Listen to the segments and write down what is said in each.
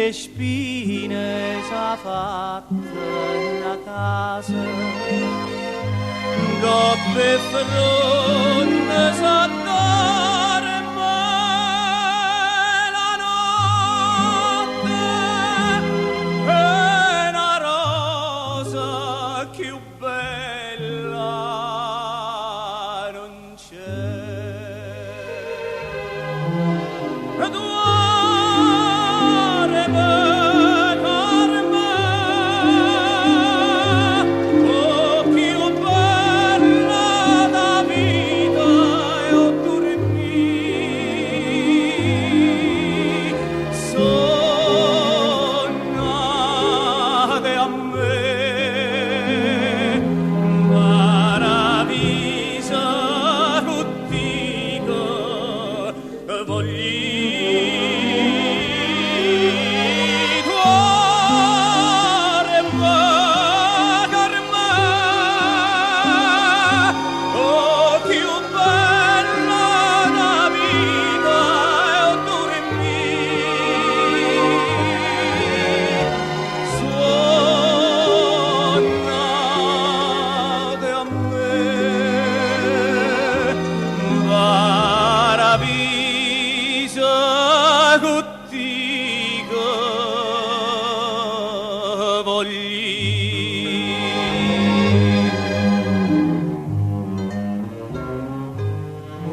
che spine s'ha fatta una casa, coppe fronte s'addorme la notte e una rosa più bella non c'è.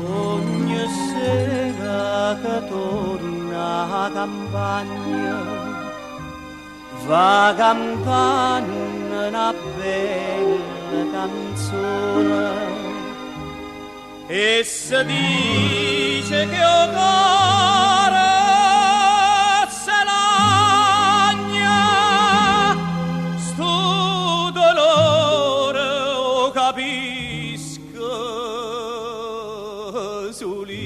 Ogni sera che torna a campagna va cantando una bella canzone e si dice che o cuore se lagna sto dolore o capisco soli.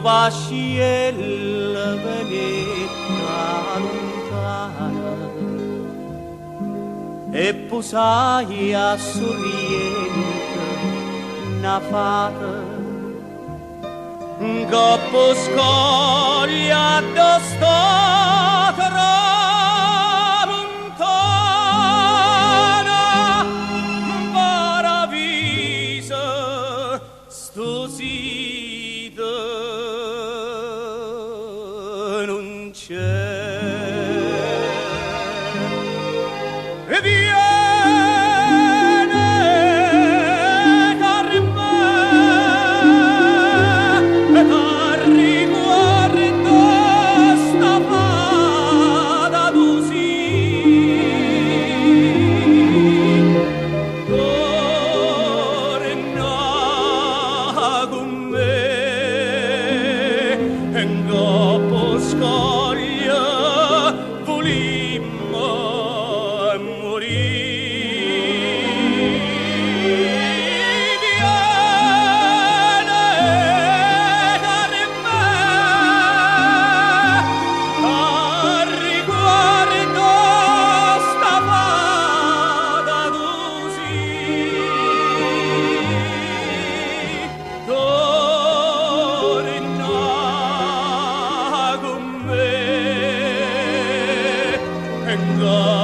Vasciella venetta lontana e posai a sorriente una fata un coppo scoglia da sta tramontana paravisa sto sito non c'è. E viene cari me e riguardo sta fata così torna con me e dopo scoglia volimmo morire. venga